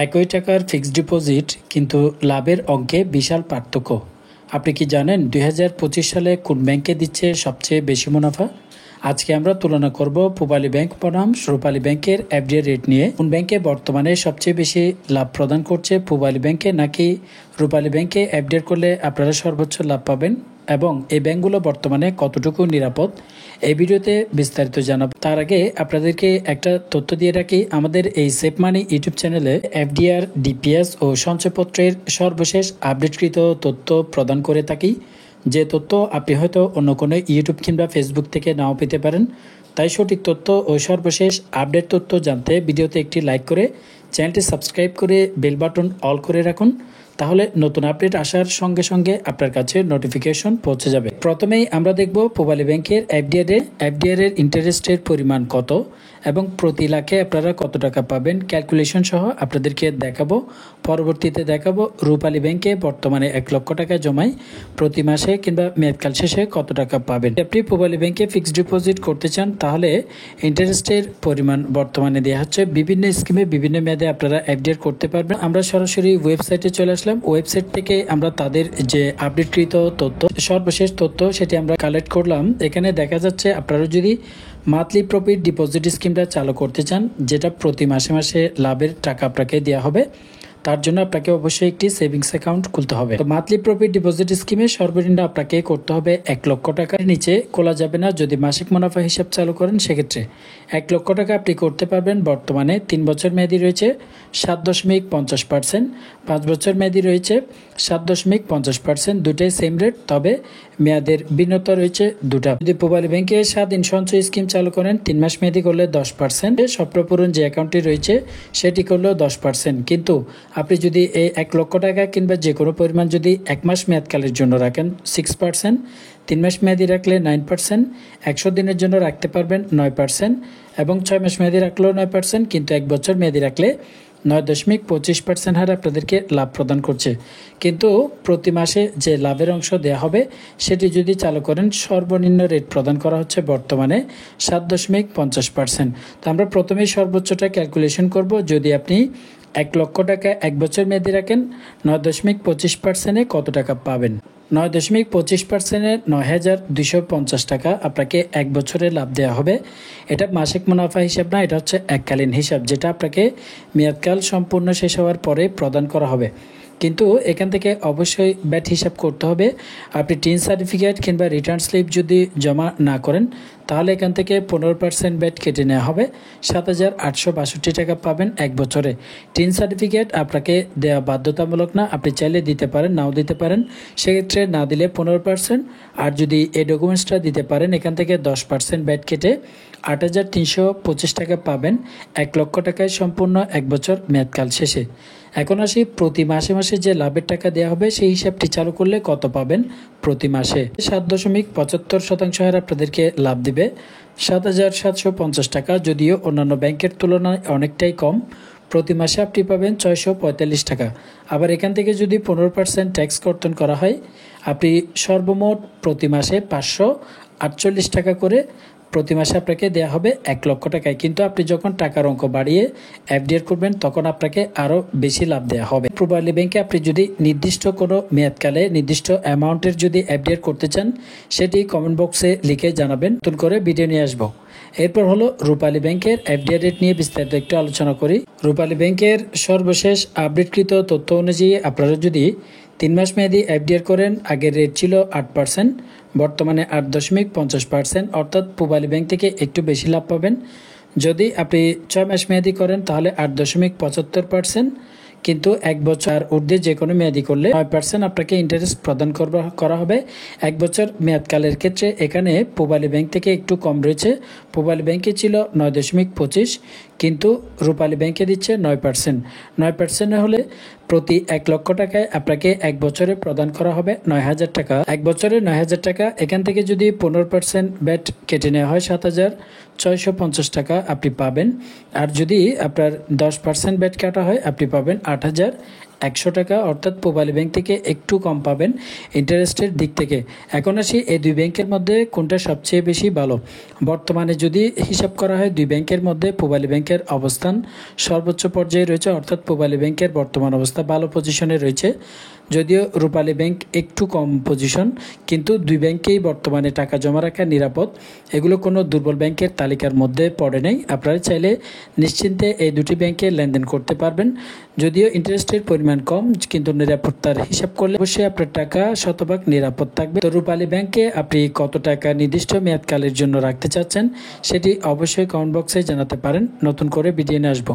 একই টাকার fixed deposit কিন্তু লাভের অঙ্কে বিশাল পার্থক্য। আপনি কি জানেন 2025 সালে কোন ব্যাংকে দিচ্ছে সবচেয়ে বেশি মুনাফা? আজকে আমরা তুলনা করব পূবালী ব্যাংক বনাম রূপালী ব্যাংকের এফডিআই রেট নিয়ে। কোন ব্যাংকে বর্তমানে সবচেয়ে বেশি লাভ প্রদান করছে, পূবালী ব্যাংকে নাকি রূপালী ব্যাংকে এফডিআই করলে আপনারা সর্বোচ্চ লাভ পাবেন এবং এই ব্যাংকগুলো বর্তমানে কতটুকু নিরাপদ, এই ভিডিওতে বিস্তারিত জানাবো। তার আগে আপনাদেরকে একটা তথ্য দিয়ে রাখি, আমাদের এই সেভ মানি ইউটিউব চ্যানেলে এফডিআর, ডিপিএস ও সঞ্চয়পত্রের সর্বশেষ আপডেটকৃত তথ্য প্রদান করে থাকি, যে তথ্য আপনি হয়তো অন্য কোনো ইউটিউব কিংবা ফেসবুক থেকে নাও পেতে পারেন। তাই সঠিক তথ্য ও সর্বশেষ আপডেট তথ্য জানতে ভিডিওতে একটি লাইক করে চ্যানেলটি সাবস্ক্রাইব করে বেল বাটন অল করে রাখুন, তাহলে নতুন আপডেট আসার সঙ্গে সঙ্গে আপনার কাছে নোটিফিকেশন পৌঁছে যাবে। প্রথমেই আমরা দেখব পূবালী ব্যাংকের এফডিআর এর ইন্টারেস্টের পরিমাণ কত এবং প্রতি লাখে আপনারা কত টাকা পাবেন, ক্যালকুলেশন সহ আপনাদেরকে দেখাবো। পরবর্তীতে দেখাবো রূপালী ব্যাংকে বর্তমানে 1 লক্ষ টাকা জমায় প্রতি মাসে কিংবা মেয়াদকাল শেষে কত টাকা পাবেন। আপনি পূবালী ব্যাংকে ফিক্সড ডিপোজিট করতে চান তাহলে ইন্টারেস্টের পরিমাণ বর্তমানে দেওয়া হচ্ছে। বিভিন্ন স্কিমে বিভিন্ন মেয়াদে আপনারা এফডিআর করতে পারবেন। আমরা সরাসরি ওয়েবসাইটে চলে আসলাম। ওয়েবসাইট থেকে আমরা তাদের যে আপডেটকৃত তথ্য, সর্বশেষ তথ্য, সেটি আমরা কালেক্ট করলাম। এখানে দেখা যাচ্ছে আপনারা যদি মান্থলি প্রফিট ডিপোজিট স্কিমটা চালু করতে চান, যেটা প্রতি মাসে মাসে লাভের টাকা আপনাকে দেওয়া হবে, তার জন্য আপনাকে অবশ্যই একটি সেভিংস অ্যাকাউন্ট খুলতে হবে। তো মান্থলি প্রফিট ডিপোজিট স্কিমে সর্বনিম্ন আপনাকে করতে হবে 1 লক্ষ টাকার নিচে খোলা যাবে না। যদি মাসিক মুনাফা হিসাব চালু করেন সেক্ষেত্রে 1 লক্ষ টাকা আপনি করতে পারবেন। বর্তমানে 3 বছর মেয়াদি রয়েছে 7.50%, 5 বছর মেয়াদি রয়েছে 7.50%, দুটাই সেম রেট, তবে মেয়াদের ভিন্নতা রয়েছে দুটা। যদি পূবালী ব্যাংকে স্বাধীন সঞ্চয় স্কিম চালু করেন 3 মাস মেয়াদি করলে 10%, স্বপ্নপূরণ যে অ্যাকাউন্টটি রয়েছে সেটি করলেও 10%। কিন্তু আপনি যদি এই 1 লক্ষ টাকা কিংবা যে কোনো পরিমাণ যদি 1 মাস মেয়াদকালের জন্য রাখেন 6%, 3 মাস মেয়াদি রাখলে 9%, 100 দিনের জন্য রাখতে পারবেন 9% এবং 6 মাস মেয়াদি রাখলেও 9%, কিন্তু 1 বছর মেয়াদি রাখলে 9.25% হারে আপনাদেরকে লাভ প্রদান করছে। কিন্তু প্রতি মাসে যে লাভের অংশ দেওয়া হবে সেটি যদি চালু করেন সর্বনিম্ন রেট প্রদান করা হচ্ছে বর্তমানে 7.50%। তো আমরা প্রথমেই সর্বোচ্চটা ক্যালকুলেশন করব। যদি আপনি 1 লক্ষ টাকা 1 বছর মেয়াদি রাখেন 9.25%-এ কত টাকা পাবেন? 9.25%-এ 9,250 টাকা আপনাকে 1 বছরে লাভ দেওয়া হবে। এটা মাসিক মুনাফা হিসাব না, এটা হচ্ছে এককালীন হিসাব, যেটা আপনাকে মেয়াদকাল সম্পূর্ণ শেষ হওয়ার পরে প্রদান করা হবে। কিন্তু এখান থেকে অবশ্যই ব্যাট হিসাব করতে হবে। আপনি টিন সার্টিফিকেট কিংবা রিটার্ন স্লিপ যদি জমা না করেন তাহলে এখান থেকে 15% ব্যাট কেটে নেওয়া হবে। 7,862 টাকা পাবেন 1 বছরে। টিন সার্টিফিকেট আপনাকে দেওয়া বাধ্যতামূলক না, আপনি চাইলে দিতে পারেন, নাও দিতে পারেন। সেক্ষেত্রে না দিলে 15%, আর যদি এই ডকুমেন্টসটা দিতে পারেন এখান থেকে 10% ব্যাট কেটে 8,325 টাকা পাবেন 1 লক্ষ টাকায় সম্পূর্ণ 1 বছর মেয়াদকাল শেষে। এখন আসি প্রতি মাসে মাসে যে লাভের টাকা দেওয়া হবে সেই হিসাবটি চালু করলে কত পাবেন প্রতি মাসে। 7.75% হারে আপনাদেরকে লাভ দিবে 7,750 টাকা, যদিও অন্যান্য ব্যাংকের তুলনায় অনেকটাই কম। প্রতি মাসে আপনি পাবেন 645 টাকা। আবার এখান থেকে যদি 15% ট্যাক্স কর্তন করা হয় আপনি সর্বমোট প্রতি মাসে 548 টাকা করে প্রতি মাসে আপনাকে দেওয়া হবে 1 লক্ষ টাকায়। কিন্তু আপনি যখন টাকার অঙ্ক বাড়িয়ে এফডিআর করবেন তখন আপনাকে আরও বেশি লাভ দেওয়া হবে। পূবালী ব্যাংকে আপনি যদি নির্দিষ্ট কোনো মেয়াদকালে নির্দিষ্ট অ্যামাউন্টের যদি এফডিআর করতে চান সেটি কমেন্ট বক্সে লিখে জানাবেন, নতুন করে ভিডিও নিয়ে আসবো। এরপর হলো রূপালী ব্যাংকের এফডিআর রেট নিয়ে বিস্তারিত একটু আলোচনা করি। রূপালী ব্যাংকের সর্বশেষ আপডেটকৃত তথ্য অনুযায়ী আপনারা যদি 3 মাস মেয়াদি এফডিআর করেন, আগের রেট ছিল 8%, বর্তমানে 8.50%, অর্থাৎ পূবালী ব্যাংক থেকে একটু বেশি লাভ পাবেন। যদি আপনি 6 মাস মেয়াদি করেন তাহলে 8.75%, কিন্তু 1 বছর ঊর্ধ্বে যে কোনো মেয়াদি করলে 9% আপনাকে ইন্টারেস্ট প্রদান করা হবে 1 বছর মেয়াদকালের ক্ষেত্রে। এখানে পূবালী ব্যাংক থেকে একটু কম রয়েছে। পূবালী ব্যাংকে ছিল 9.25, কিন্তু রূপালী ব্যাংকে দিচ্ছে 9%। 9% হলে প্রতি 1 লক্ষ টাকায় আপনাকে 1 বছরে প্রদান করা হবে 9,000 টাকা। 1 বছরে 9,000 টাকা। এখান থেকে যদি 15% ব্যাট কেটে নেওয়া হয় 7,650 টাকা আপনি পাবেন। আর যদি আপনার 10% ব্যাট কাটা হয় আপনি পাবেন 100 টাকা, অর্থাৎ পূবালী ব্যাংক থেকে একটু কম পাবেন ইন্টারেস্টের দিক থেকে। এখন আসি এই দুই ব্যাংকের মধ্যে কোনটা সবচেয়ে বেশি ভালো। বর্তমানে যদি হিসাব করা হয় দুই ব্যাংকের মধ্যে পূবালী ব্যাংকের অবস্থান সর্বোচ্চ পর্যায়ে রয়েছে, অর্থাৎ পূবালী ব্যাংকের বর্তমান অবস্থা ভালো পজিশনে রয়েছে। যদিও রূপালী ব্যাংক একটু কম পজিশন, কিন্তু দুই ব্যাংকেই বর্তমানে টাকা জমা রাখা নিরাপদ। এগুলো কোনো দুর্বল ব্যাংকের তালিকার মধ্যে পড়ে নেই। আপনারা চাইলে নিশ্চিন্তে এই দুটি ব্যাংকে লেনদেন করতে পারবেন। যদিও ইন্টারেস্টের পরিমাণ কম, কিন্তু নিরাপত্তার হিসাব করলে অবশ্যই আপনার টাকা শতভাগ নিরাপদ থাকবে। তো রূপালী ব্যাংকে আপনি কত টাকা নির্দিষ্ট মেয়াদকালের জন্য রাখতে চাচ্ছেন সেটি অবশ্যই কমেন্ট বক্সে জানাতে পারেন। নতুন করে ভিডিও নিয়ে আসবো।